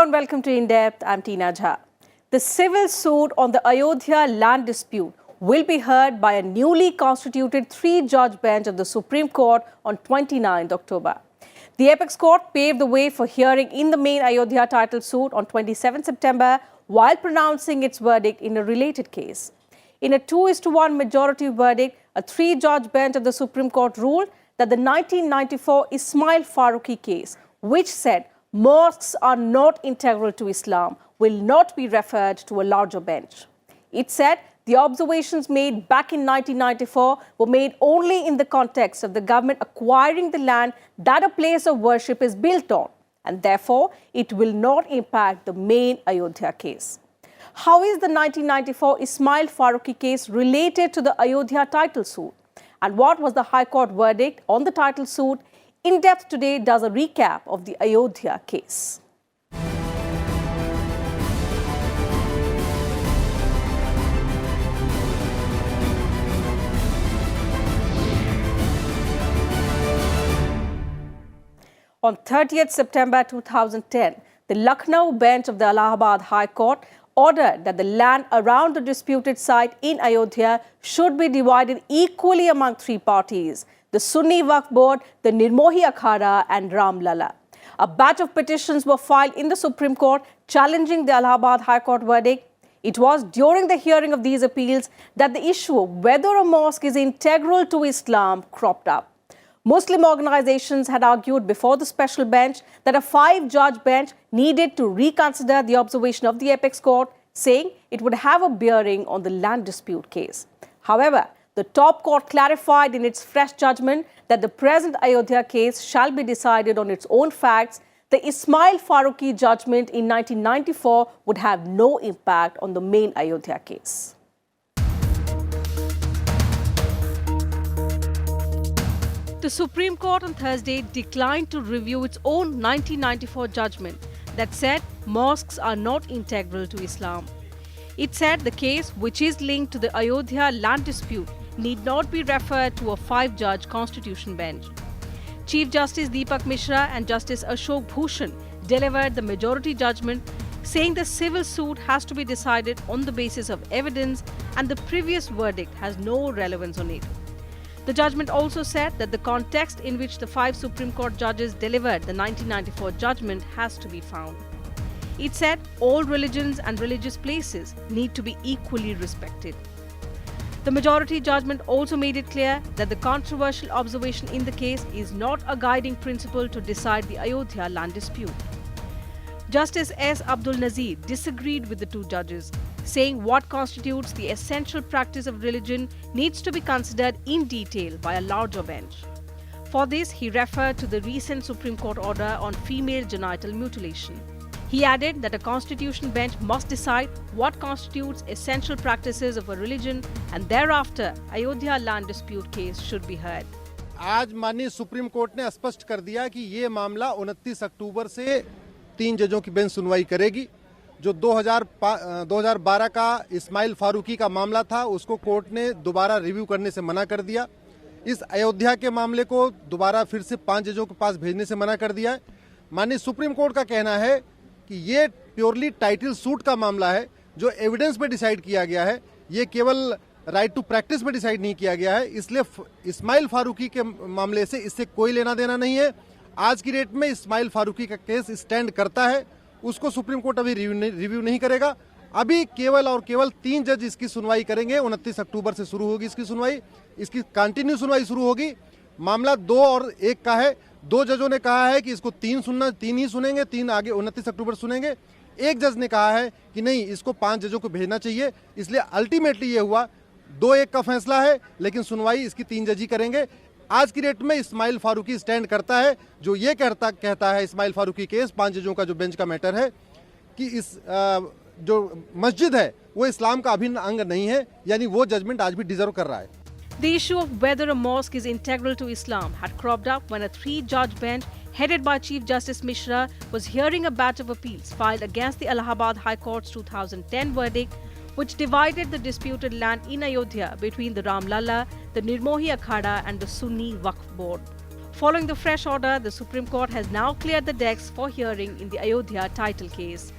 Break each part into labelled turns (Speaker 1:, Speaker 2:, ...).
Speaker 1: and welcome to In Depth. I'm Teena Jha. The civil suit on the Ayodhya land dispute will be heard by a newly constituted three-judge bench of the Supreme Court on 29 October. The apex court paved the way for hearing in the main Ayodhya title suit on 27 September while pronouncing its verdict in a related case. In a 2:1 majority verdict, a three-judge bench of the Supreme Court ruled that the 1994 Ismail Faruqui case, which said mosques are not integral to Islam, will not be referred to a larger bench. It said the observations made back in 1994 were made only in the context of the government acquiring the land that a place of worship is built on, and therefore it will not impact the main Ayodhya case. How is the 1994 Ismail Faruqui case related to the Ayodhya title suit? And what was the High Court verdict on the title suit? In Depth today does a recap of the Ayodhya case. On 30th September 2010, the Lucknow bench of the Allahabad High Court ordered that the land around the disputed site in Ayodhya should be divided equally among three parties: the Sunni Waqf Board, the Nirmohi Akhada and Ram Lalla. A batch of petitions were filed in the Supreme Court challenging the Allahabad High Court verdict. It was during the hearing of these appeals that the issue of whether a mosque is integral to Islam cropped up. Muslim organizations had argued before the special bench that a five-judge bench needed to reconsider the observation of the apex court, saying it would have a bearing on the land dispute case. However, the top court clarified in its fresh judgment that the present Ayodhya case shall be decided on its own facts. The Ismail Faruqui judgment in 1994 would have no impact on the main Ayodhya case. The Supreme Court on Thursday declined to review its own 1994 judgment that said mosques are not integral to Islam. It said the case, which is linked to the Ayodhya land dispute, need not be referred to a five-judge constitution bench. Chief Justice Deepak Mishra and Justice Ashok Bhushan delivered the majority judgment, saying the civil suit has to be decided on the basis of evidence and the previous verdict has no relevance on it. The judgment also said that the context in which the five Supreme Court judges delivered the 1994 judgment has to be found. It said all religions and religious places need to be equally respected. The majority judgment also made it clear that the controversial observation in the case is not a guiding principle to decide the Ayodhya land dispute. Justice S. Abdul Nazir disagreed with the two judges, saying what constitutes the essential practice of religion needs to be considered in detail by a larger bench. For this, he referred to the recent Supreme Court order on female genital mutilation. He added that a constitution bench must decide what constitutes essential practices of a religion, and thereafter Ayodhya land dispute case should be heard.
Speaker 2: आज माननीय supreme court ने स्पष्ट कर दिया कि ये मामला 29 अक्टूबर से 3 जजों की बेंच सुनवाई करेगी। जो 2012 का इस्माइल फारूकी का मामला था, उसको कोर्ट ने दोबारा रिव्यू करने से मना कर दिया। इस अयोध्या के मामले को दोबारा फिर से 5 जजों के पास भेजने से मना कर दिया है। माननीय सुप्रीम कोर्ट का कहना है कि ये प्योरली टाइटल सूट का मामला है, जो एविडेंस पे डिसाइड किया गया है, ये केवल राइट टू प्रैक्टिस पे डिसाइड नहीं किया गया है। इसलिए इस्माइल फारूकी के मामले से इससे कोई लेना देना नहीं है। आज की डेट में इस्माइल फारूकी का केस स्टैंड करता है, उसको सुप्रीम कोर्ट अभी रिव्यू नहीं करेगा। अभी केवल और केवल 3 जज इसकी सुनवाई करेंगे। 29 अक्टूबर से शुरू होगी इसकी सुनवाई, इसकी कंटिन्यू सुनवाई शुरू होगी। मामला 2 और 1 का है। 2 जजों ने कहा है कि इसको 3 ही सुनेंगे, 3 आगे 29 अक्टूबर सुनेंगे। एक जज ने कहा है कि नहीं, इसको 5 जजों को भेजना चाहिए। इसलिए अल्टीमेटली ये हुआ 2-1 का फैसला है, लेकिन सुनवाई इसकी 3 जज ही करेंगे। आज की डेट में इस्माइल फारूकी स्टैंड करता है। जो ये कहता है इस्माइल फारूकी केस 5 जजों का जो बेंच का मैटर है कि इस जो मस्जिद है वो इस्लाम का अभिन्न अंग नहीं है, यानी वो जजमेंट आज भी डिजर्व कर रहा है।
Speaker 1: The issue of whether a mosque is integral to Islam had cropped up when a three-judge bench headed by Chief Justice Mishra was hearing a batch of appeals filed against the Allahabad High Court's 2010 verdict, which divided the disputed land in Ayodhya between the Ram Lalla, the Nirmohi Akhada and the Sunni Waqf Board. Following the fresh order, the Supreme Court has now cleared the decks for hearing in the Ayodhya title case.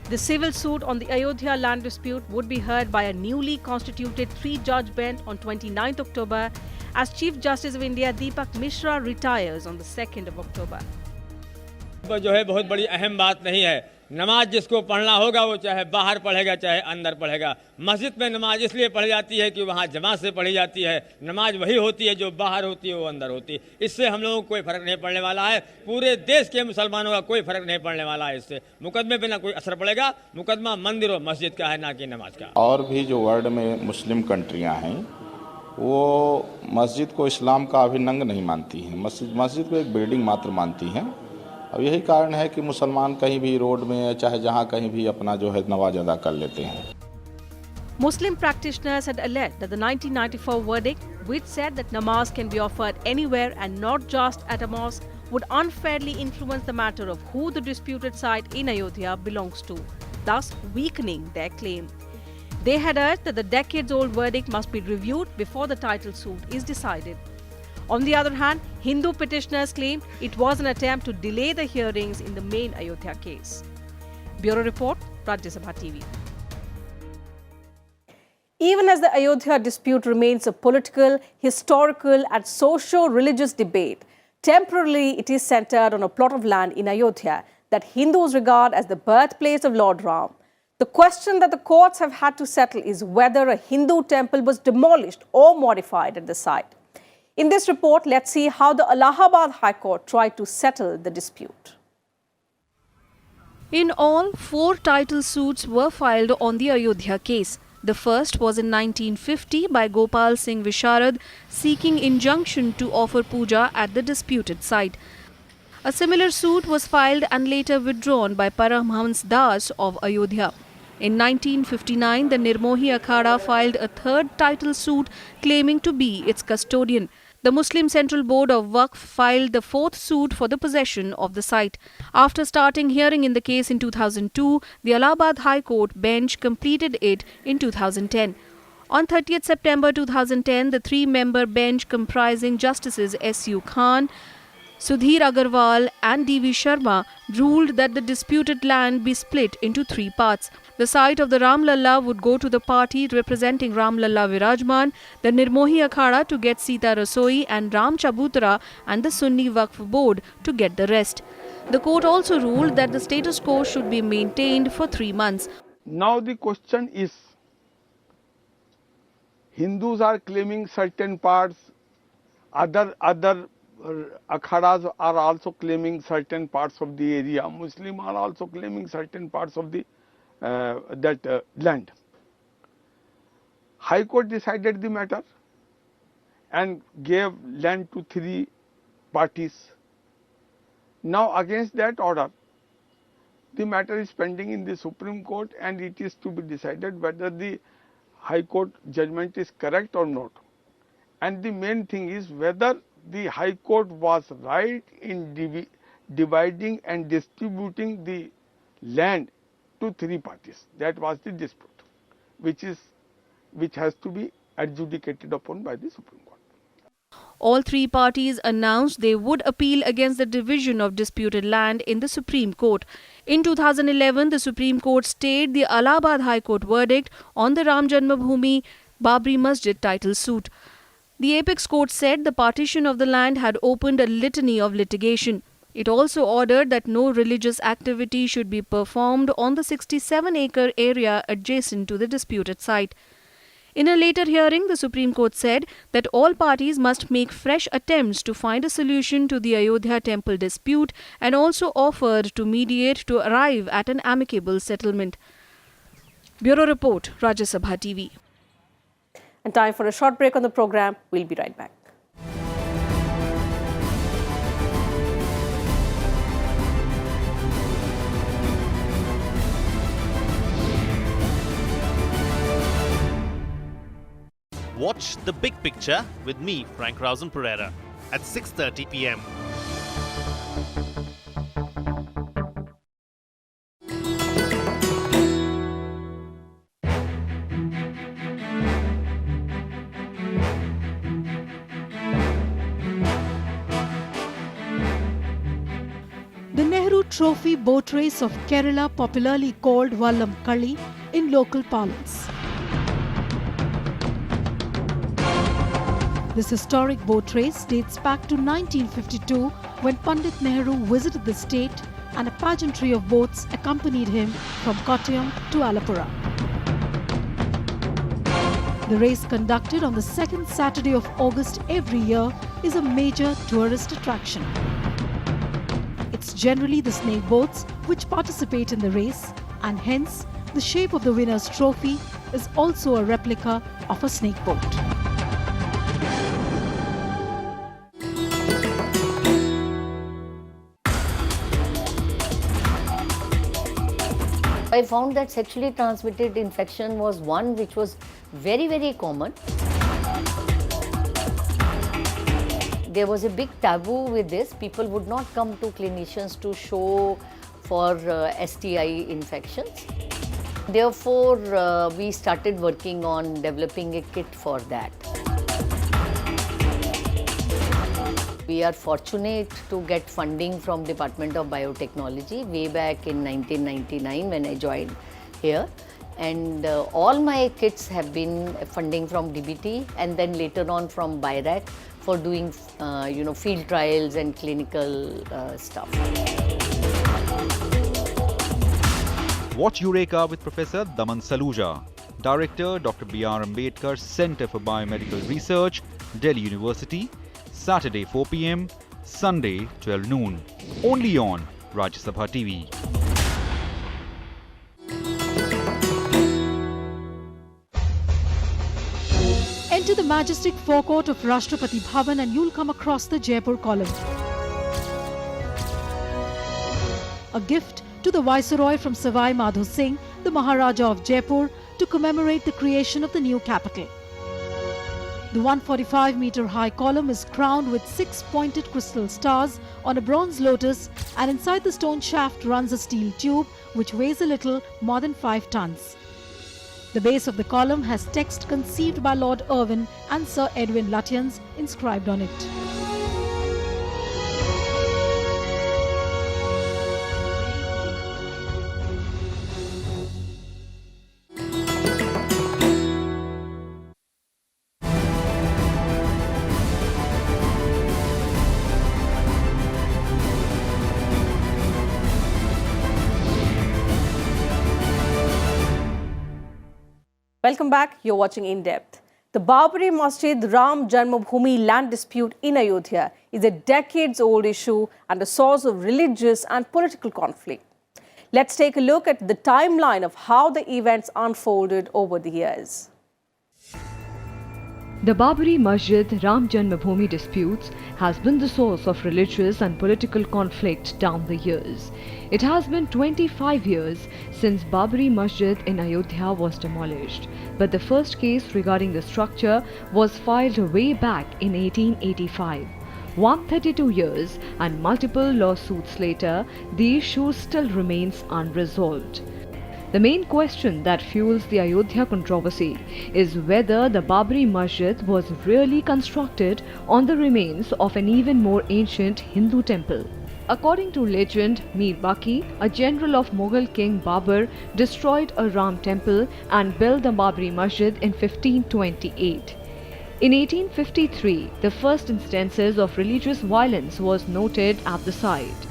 Speaker 1: The civil suit on the Ayodhya land dispute would be heard by a newly constituted three-judge bench on 29th October as Chief Justice of India Deepak Mishra retires on the 2nd of October.
Speaker 3: जो है बहुत बड़ी अहम बात नहीं है। नमाज जिसको पढ़ना होगा वो चाहे बाहर पढ़ेगा चाहे अंदर पढ़ेगा। मस्जिद में नमाज इसलिए पढ़ी जाती है कि वहाँ जमात से पढ़ी जाती है। नमाज वही होती है जो बाहर होती है वो अंदर होती है। इससे हम लोगों को कोई फर्क नहीं पड़ने वाला है। पूरे देश के मुसलमानों का कोई फर्क नहीं पड़ने वाला है। इससे मुकदमे पे ना कोई असर पड़ेगा। मुकदमा मंदिर और मस्जिद का है, ना कि नमाज का।
Speaker 4: और भी जो वर्ल्ड में मुस्लिम कंट्रियाँ हैं वो मस्जिद को इस्लाम का अभिन्न अंग नहीं मानती हैं। मस्जिद को एक बिल्डिंग मात्र मानती हैं। अब यही कारण है कि मुसलमान कहीं भी रोड में चाहे जहां कहीं भी अपना जो है नमाज अदा कर लेते हैं।
Speaker 1: Muslim practitioners had alleged that the 1994 verdict, which said that namaz can be offered anywhere and not just at a mosque, would unfairly influence the matter of who the disputed site in Ayodhya belongs to, thus weakening their claim. They had urged that the decades-old verdict must be reviewed before the title suit is decided. On the other hand, Hindu petitioners claimed it was an attempt to delay the hearings in the main Ayodhya case. Bureau Report, Rajya Sabha TV. Even as the Ayodhya dispute remains a political, historical and socio-religious debate, temporarily it is centered on a plot of land in Ayodhya that Hindus regard as the birthplace of Lord Ram. The question that the courts have had to settle is whether a Hindu temple was demolished or modified at the site. In this report, let's see how the Allahabad High Court tried to settle the dispute. In all, 4 title suits were filed on the Ayodhya case. The first was in 1950 by Gopal Singh Visharad, seeking injunction to offer puja at the disputed site. A similar suit was filed and later withdrawn by Paramhans Das of Ayodhya. In 1959, the Nirmohi Akhada filed a third title suit claiming to be its custodian. The Muslim Central Board of Waqf filed the 4th suit for the possession of the site. After starting hearing in the case in 2002, the Allahabad High Court bench completed it in 2010. On 30th September 2010, the 3-member bench comprising Justices S.U. Khan, Sudhir Agarwal and D.V. Sharma ruled that the disputed land be split into 3 parts. The site of the Ram Lalla would go to the party representing Ram Lalla Virajman, the Nirmohi Akhada to get Sita Rasoi and Ram Chabutra, and the Sunni Waqf Board to get the rest. The court also ruled that the status quo should be maintained for 3 months.
Speaker 5: Now the question is, Hindus are claiming certain parts, other akhadas are also claiming certain parts of the area, Muslim are also claiming certain parts of the land. High Court decided the matter and gave land to 3 parties. Now against that order, the matter is pending in the Supreme Court and it is to be decided whether the High Court judgment is correct or not. And the main thing is whether the High Court was right in dividing and distributing the land to 3 parties. That was the dispute, which has to be adjudicated upon by the Supreme Court.
Speaker 1: All 3 parties announced they would appeal against the division of disputed land in the Supreme Court. In 2011, the Supreme Court stayed the Allahabad High Court verdict on the Ramjanmabhoomi-Babri Masjid title suit. The apex court said the partition of the land had opened a litany of litigation. It also ordered that no religious activity should be performed on the 67-acre area adjacent to the disputed site. In a later hearing, the Supreme Court said that all parties must make fresh attempts to find a solution to the Ayodhya temple dispute and also offered to mediate to arrive at an amicable settlement. Bureau Report, Rajya Sabha TV. And time for a short break on the program. We'll be right back.
Speaker 6: Watch The Big Picture with me, Frank Rausen Pereira, at 6:30 p.m.
Speaker 1: trophy boat race of Kerala, popularly called Vallam Kali in local parlance. This historic boat race dates back to 1952 when Pandit Nehru visited the state and a pageantry of boats accompanied him from Kottayam to Alappuzha. The race, conducted on the second Saturday of August every year, is a major tourist attraction. It's generally the snake boats which participate in the race, and hence the shape of the winner's trophy is also a replica of a snake boat.
Speaker 7: I found that sexually transmitted infection was one which was very, very common. There was a big taboo with this. People would not come to clinicians to show for STI infections. Therefore, we started working on developing a kit for that. We are fortunate to get funding from Department of Biotechnology way back in 1999 when I joined here. And all my kits have been funding from DBT and then later on from BIRAC for doing field trials and clinical stuff.
Speaker 8: Watch Eureka with Professor Daman Saluja, Director Dr. B.R. Ambedkar Center for Biomedical Research, Delhi University, Saturday 4 p.m, Sunday 12 noon, only on Rajya Sabha TV.
Speaker 1: Enter the majestic forecourt of Rashtrapati Bhavan and you'll come across the Jaipur College. A gift to the Viceroy from Savai Madho Singh, the Maharaja of Jaipur, to commemorate the creation of the new capital. The 145-meter high column is crowned with 6 pointed crystal stars on a bronze lotus, and inside the stone shaft runs a steel tube which weighs a little more than 5 tons. The base of the column has text conceived by Lord Irwin and Sir Edwin Lutyens inscribed on it.
Speaker 9: Welcome back. You're watching In Depth. The Babri Masjid Ramjanmabhoomi land dispute in Ayodhya is a decades-old issue and a source of religious and political conflict. Let's take a look at the timeline of how the events unfolded over the years.
Speaker 10: The Babri Masjid Ramjanmabhoomi disputes has been the source of religious and political conflict down the years. It has been 25 years since Babri Masjid in Ayodhya was demolished, but the first case regarding the structure was filed way back in 1885. 132 years and multiple lawsuits later, the issue still remains unresolved. The main question that fuels the Ayodhya controversy is whether the Babri Masjid was really constructed on the remains of an even more ancient Hindu temple. According to legend, Mir Baqi, a general of Mughal king Babur, destroyed a Ram temple and built the Babri Masjid in 1528. In 1853, the first instances of religious violence was noted at the site.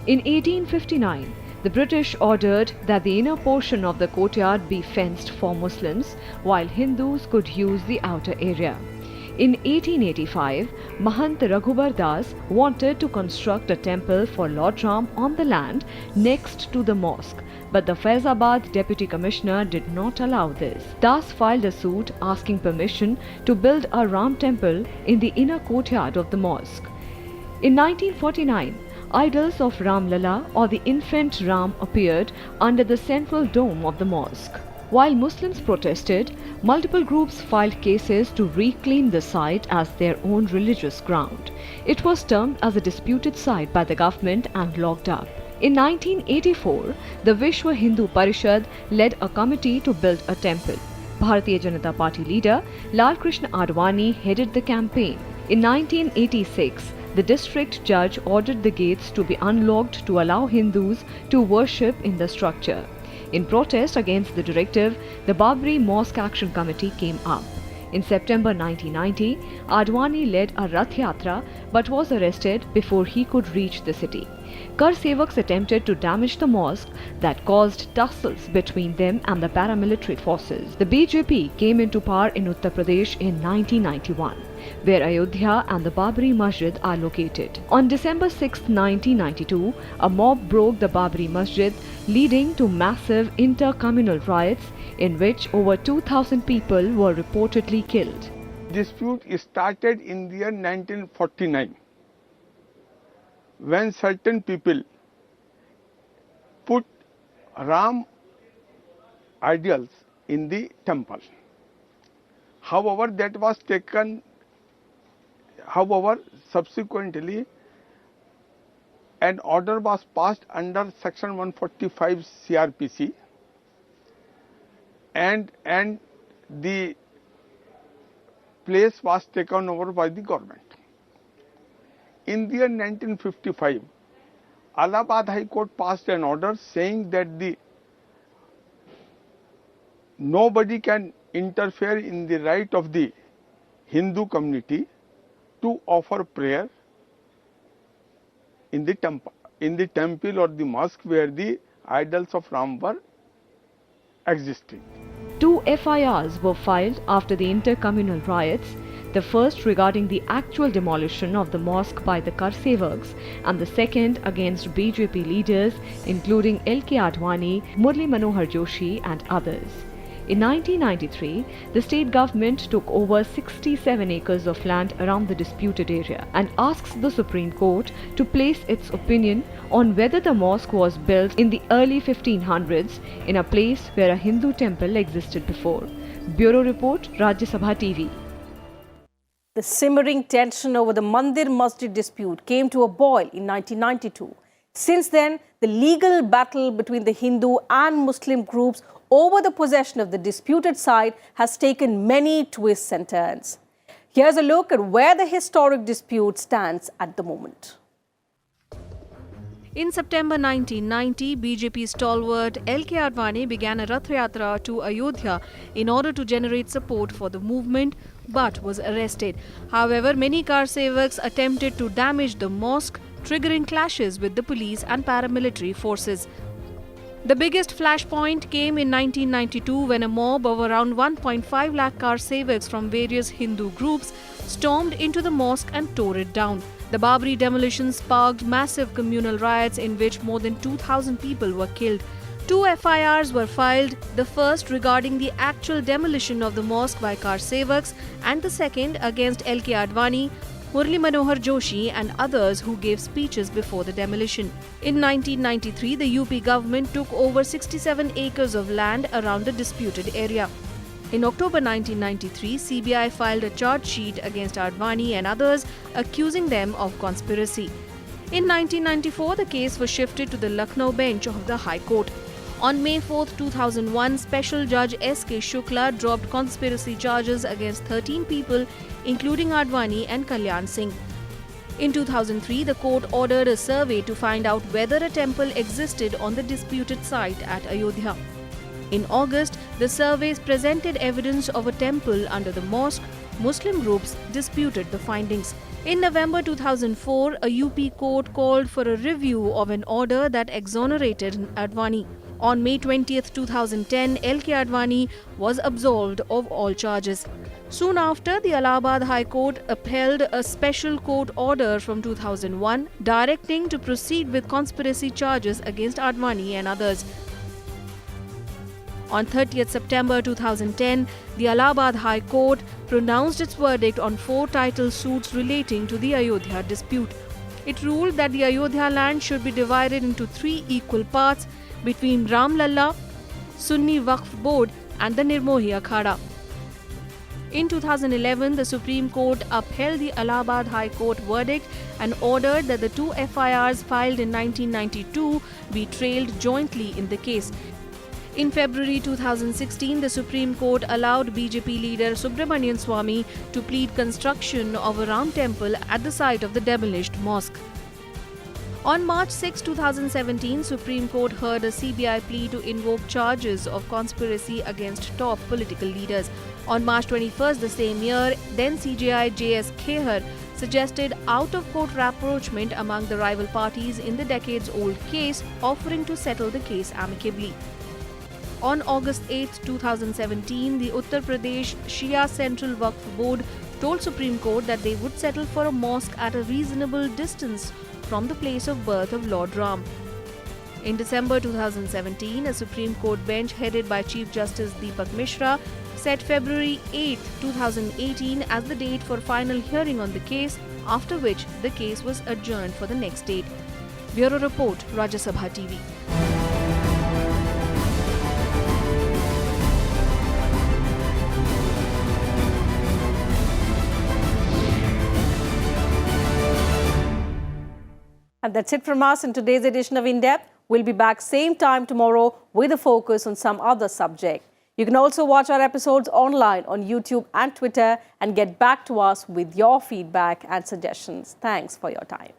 Speaker 10: In 1859, the British ordered that the inner portion of the courtyard be fenced for Muslims, while Hindus could use the outer area. In 1885, Mahant Raghubar Das wanted to construct a temple for Lord Ram on the land next to the mosque, but the Faizabad Deputy Commissioner did not allow this. Das filed a suit asking permission to build a Ram temple in the inner courtyard of the mosque. In 1949, idols of Ram Lala or the infant Ram appeared under the central dome of the mosque. While Muslims protested, multiple groups filed cases to reclaim the site as their own religious ground. It was termed as a disputed site by the government and locked up. In 1984, the Vishwa Hindu Parishad led a committee to build a temple. Bharatiya Janata Party leader Lal Krishna Advani headed the campaign. In 1986, the district judge ordered the gates to be unlocked to allow Hindus to worship in the structure. In protest against the directive, the Babri Mosque Action Committee came up. In September 1990, Advani led a Rath Yatra but was arrested before he could reach the city. Kar Sevaks attempted to damage the mosque that caused tussles between them and the paramilitary forces. The BJP came into power in Uttar Pradesh in 1991, where Ayodhya and the Babri Masjid are located. On December 6, 1992, a mob broke the Babri Masjid, leading to massive inter-communal riots in which over 2,000 people were reportedly killed.
Speaker 5: Dispute started in the year 1949 when certain people put Ram ideals in the temple. However, that was taken. However, subsequently, an order was passed under Section 145 CRPC, and the place was taken over by the government. In the year 1955, Allahabad High Court passed an order saying that nobody can interfere in the right of the Hindu community to offer prayer in the temple or the mosque where the idols of Ram were existing.
Speaker 10: 2 FIRs were filed after the inter-communal riots, the first regarding the actual demolition of the mosque by the Kar Sevaks and the second against BJP leaders including L.K. Advani, Murli Manohar Joshi and others. In 1993, the state government took over 67 acres of land around the disputed area and asks the Supreme Court to place its opinion on whether the mosque was built in the early 1500s in a place where a Hindu temple existed before. Bureau Report, Rajya Sabha TV.
Speaker 9: The simmering tension over the Mandir Masjid dispute came to a boil in 1992. Since then, the legal battle between the Hindu and Muslim groups over the possession of the disputed site has taken many twists and turns. Here's a look at where the historic dispute stands at the moment.
Speaker 1: In September 1990, BJP stalwart L.K. Advani began a Rath Yatra to Ayodhya in order to generate support for the movement, but was arrested. However, many Kar Sevaks attempted to damage the mosque, triggering clashes with the police and paramilitary forces. The biggest flashpoint came in 1992 when a mob of around 1.5 lakh Kar Sevaks from various Hindu groups stormed into the mosque and tore it down. The Babri demolition sparked massive communal riots in which more than 2,000 people were killed. 2 FIRs were filed, the first regarding the actual demolition of the mosque by Kar Sevaks and the second against L.K. Advani, Murli Manohar Joshi and others who gave speeches before the demolition. In 1993, the UP government took over 67 acres of land around the disputed area. In October 1993, CBI filed a charge sheet against Advani and others, accusing them of conspiracy. In 1994, the case was shifted to the Lucknow bench of the High Court. On May 4, 2001, Special Judge S.K. Shukla dropped conspiracy charges against 13 people, including Advani and Kalyan Singh. In 2003, the court ordered a survey to find out whether a temple existed on the disputed site at Ayodhya. In August, the surveys presented evidence of a temple under the mosque. Muslim groups disputed the findings. In November 2004, a UP court called for a review of an order that exonerated Advani. On May 20, 2010, L.K. Advani was absolved of all charges. Soon after, the Allahabad High Court upheld a special court order from 2001 directing to proceed with conspiracy charges against Advani and others. On 30th September 2010, the Allahabad High Court pronounced its verdict on 4 title suits relating to the Ayodhya dispute. It ruled that the Ayodhya land should be divided into 3 equal parts between Ram Lalla, Sunni Waqf Board and the Nirmohi Akhada. In 2011, the Supreme Court upheld the Allahabad High Court verdict and ordered that the 2 FIRs filed in 1992 be trailed jointly in the case. In February 2016, the Supreme Court allowed BJP leader Subramanian Swamy to plead construction of a Ram temple at the site of the demolished mosque. On March 6, 2017, Supreme Court heard a CBI plea to invoke charges of conspiracy against top political leaders. On March 21st the same year, then CJI J.S. Kheher suggested out-of-court rapprochement among the rival parties in the decades-old case, offering to settle the case amicably. On August 8, 2017, the Uttar Pradesh Shia Central Waqf Board told Supreme Court that they would settle for a mosque at a reasonable distance from the place of birth of Lord Ram. In December 2017, a Supreme Court bench headed by Chief Justice Deepak Mishra set February 8, 2018 as the date for final hearing on the case, after which the case was adjourned for the next date. Bureau Report, Rajya Sabha TV.
Speaker 9: And that's it from us in today's edition of In Depth. We'll be back same time tomorrow with a focus on some other subject. You can also watch our episodes online on YouTube and Twitter and get back to us with your feedback and suggestions. Thanks for your time.